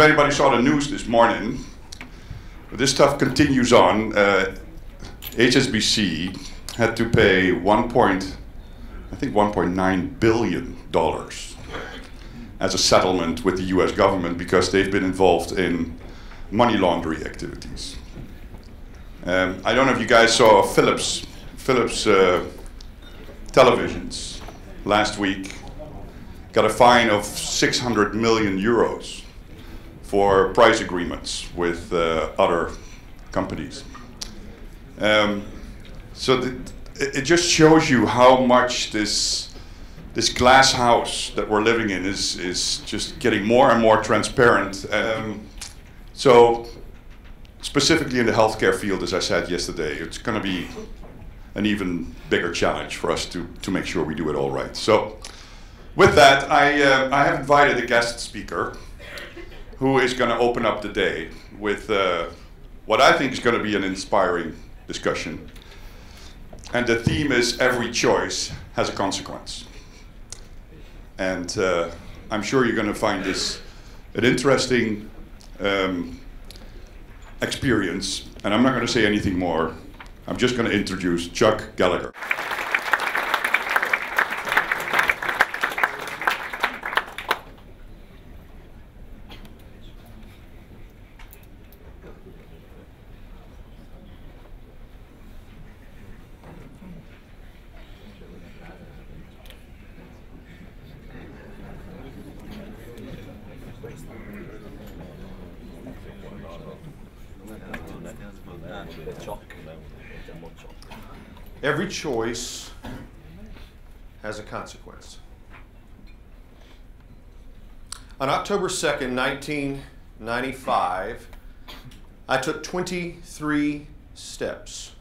anybody saw the news this morning, this stuff continues on. HSBC had to pay $1.9 billion as a settlement with the US government because they've been involved in money laundering activities. I don't know if you guys saw Philips televisions last week got a fine of 600 million euros for price agreements with other companies. It just shows you how much this glass house that we're living in is just getting more and more transparent. So specifically in the healthcare field, as I said yesterday, it's going to be an even bigger challenge for us to make sure we do it all right. So with that, I have invited a guest speaker who is going to open up the day with what I think is going to be an inspiring discussion. And the theme is every choice has a consequence. And I'm sure you're going to find this an interesting experience. And I'm not going to say anything more. I'm just going to introduce Chuck Gallagher. Every choice has a consequence. On October 2nd, 1995, I took 23 steps.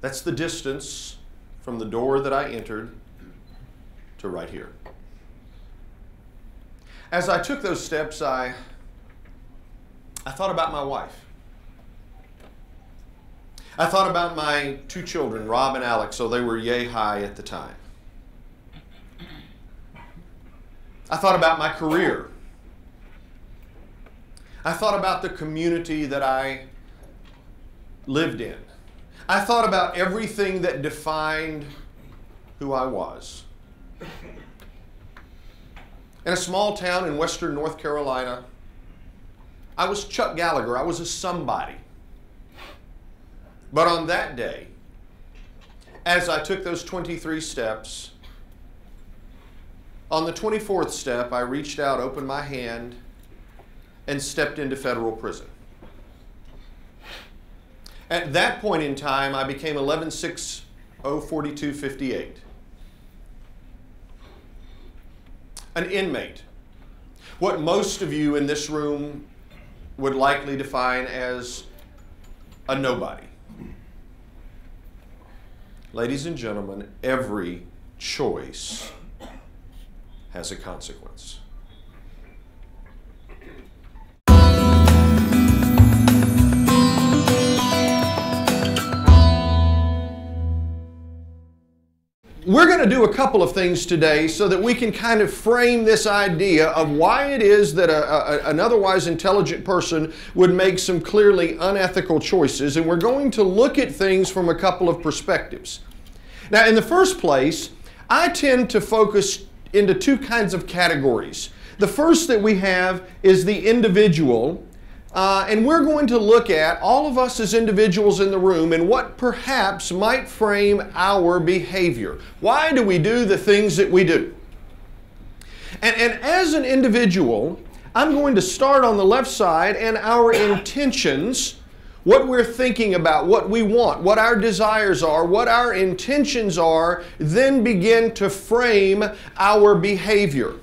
That's the distance from the door that I entered to right here. As I took those steps, I thought about my wife. I thought about my two children, Rob and Alex, so they were yay high at the time. I thought about my career. I thought about the community that I lived in. I thought about everything that defined who I was. In a small town in western North Carolina, I was Chuck Gallagher. I was a somebody. But on that day, as I took those 23 steps, on the 24th step, I reached out, opened my hand, and stepped into federal prison. At that point in time, I became 11-6-0-42-58. An inmate. What most of you in this room would likely define as a nobody. Ladies and gentlemen, every choice has a consequence. We're going to do a couple of things today so that we can kind of frame this idea of why it is that an otherwise intelligent person would make some clearly unethical choices, and we're going to look at things from a couple of perspectives. Now, in the first place, I tend to focus into two kinds of categories. The first that we have is the individual, and we're going to look at all of us as individuals in the room and what perhaps might frame our behavior. Why do we do the things that we do? And as an individual, I'm going to start on the left side, and our intentions, what we're thinking about, what we want, what our desires are, what our intentions are, then begin to frame our behavior.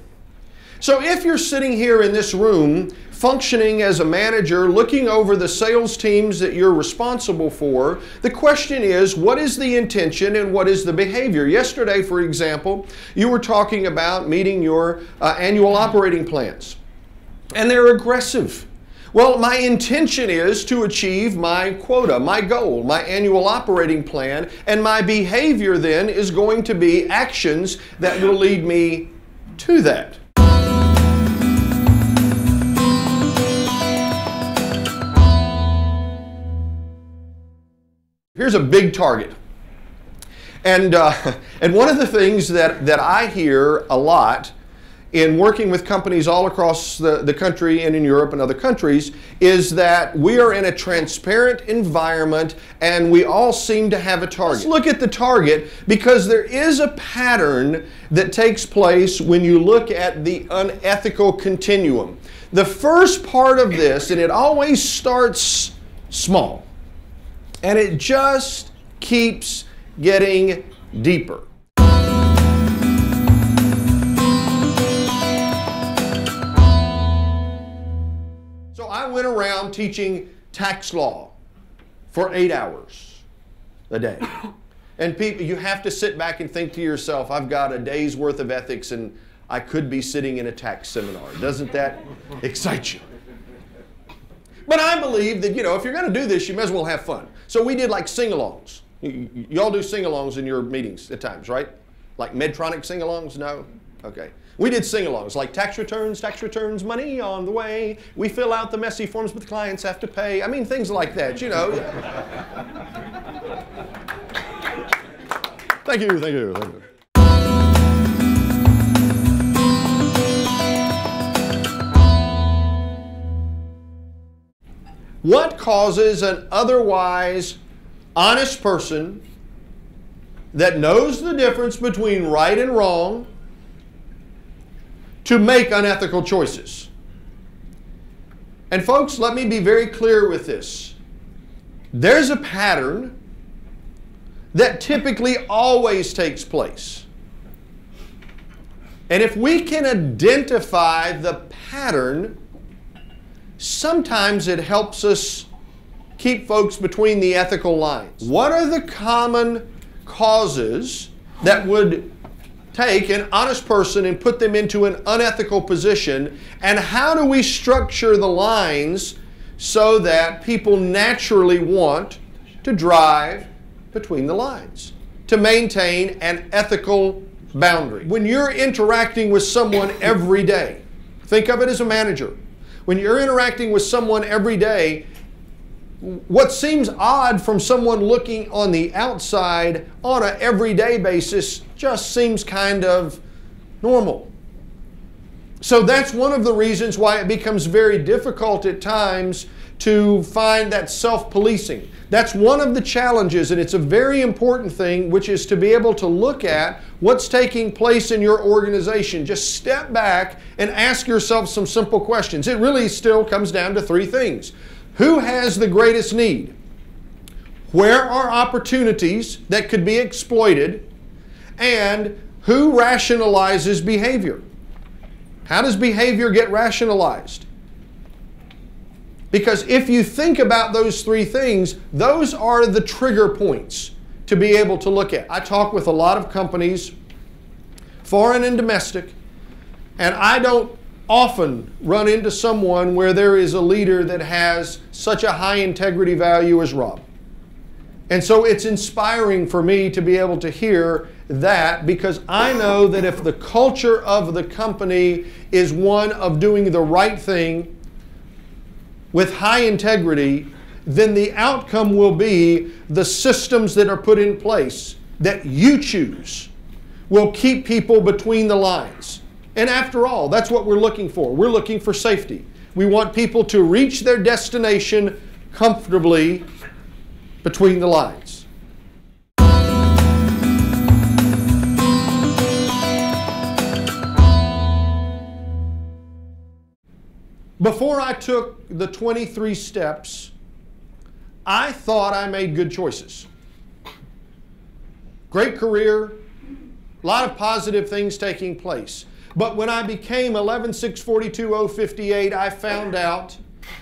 So if you're sitting here in this room functioning as a manager, looking over the sales teams that you're responsible for, the question is, what is the intention and what is the behavior? Yesterday, for example, you were talking about meeting your annual operating plans, and they're aggressive. Well, my intention is to achieve my quota, my goal, my annual operating plan, and my behavior then is going to be actions that will lead me to that. Here's a big target. And one of the things that I hear a lot in working with companies all across the country and in Europe and other countries is that we are in a transparent environment and we all seem to have a target. Let's look at the target, because there is a pattern that takes place when you look at the unethical continuum. The first part of this, and it always starts small, and it just keeps getting deeper. So I went around teaching tax law for 8 hours a day. And people, you have to sit back and think to yourself, I've got a day's worth of ethics and I could be sitting in a tax seminar. Doesn't that excite you? But I believe that, if you're going to do this, you may as well have fun. So we did like sing-alongs. Y'all do sing-alongs in your meetings at times, right? Like Medtronic sing-alongs? No? Okay. We did sing-alongs like tax returns, money on the way. We fill out the messy forms but the clients have to pay. I mean, things like that, Thank you, thank you, thank you. What causes an otherwise honest person that knows the difference between right and wrong to make unethical choices? And folks, let me be very clear with this. There's a pattern that typically always takes place. And if we can identify the pattern, sometimes it helps us keep folks between the ethical lines. What are the common causes that would take an honest person and put them into an unethical position, and how do we structure the lines so that people naturally want to drive between the lines, to maintain an ethical boundary? When you're interacting with someone every day, think of it as a manager. When you're interacting with someone every day, what seems odd from someone looking on the outside on an everyday basis just seems kind of normal. So that's one of the reasons why it becomes very difficult at times to find that self-policing. That's one of the challenges, and it's a very important thing, which is to be able to look at what's taking place in your organization. Just step back and ask yourself some simple questions. It really still comes down to three things. Who has the greatest need? Where are opportunities that could be exploited? And who rationalizes behavior? How does behavior get rationalized? Because if you think about those three things, those are the trigger points to be able to look at. I talk with a lot of companies, foreign and domestic, and I don't often run into someone where there is a leader that has such a high integrity value as Rob. And so it's inspiring for me to be able to hear that, because I know that if the culture of the company is one of doing the right thing with high integrity, then the outcome will be the systems that are put in place that you choose will keep people between the lines. And after all, that's what we're looking for. We're looking for safety. We want people to reach their destination comfortably between the lines. Before I took the 23 steps, I thought I made good choices. Great career, a lot of positive things taking place. But when I became 11-6-42-058, I found out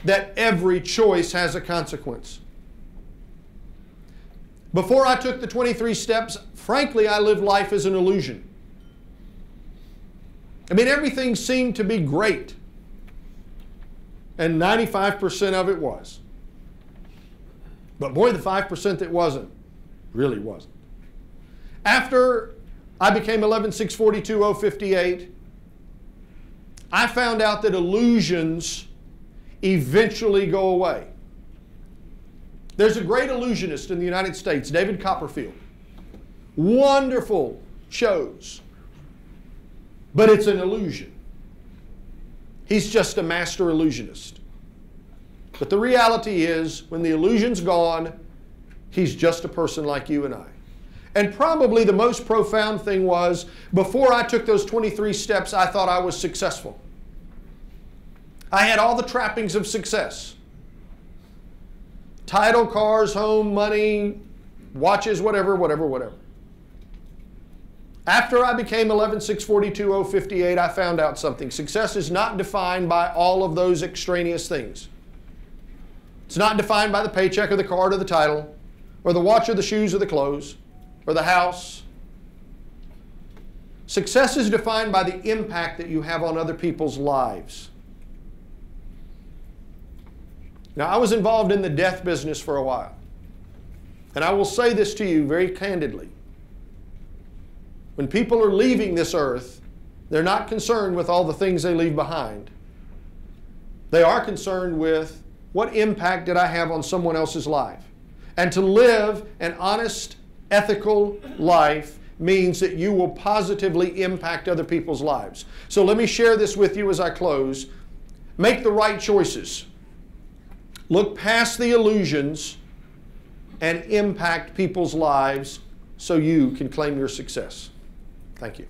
that every choice has a consequence. Before I took the 23 steps, frankly, I lived life as an illusion. I mean, everything seemed to be great. And 95% of it was. But boy, the 5% that wasn't, really wasn't. After I became 11-6-42-058, I found out that illusions eventually go away. There's a great illusionist in the United States, David Copperfield. Wonderful shows. But it's an illusion. He's just a master illusionist. But the reality is, when the illusion's gone, he's just a person like you and I. And probably the most profound thing was, before I took those 23 steps, I thought I was successful. I had all the trappings of success. Title, cars, home, money, watches, whatever. After I became 11-6-42-058, I found out something. Success is not defined by all of those extraneous things. It's not defined by the paycheck or the card or the title or the watch or the shoes or the clothes or the house. Success is defined by the impact that you have on other people's lives. Now, I was involved in the death business for a while. And I will say this to you very candidly. When people are leaving this earth, they're not concerned with all the things they leave behind. They are concerned with, what impact did I have on someone else's life? And to live an honest, ethical life means that you will positively impact other people's lives. So let me share this with you as I close. Make the right choices. Look past the illusions and impact people's lives so you can claim your success. Thank you.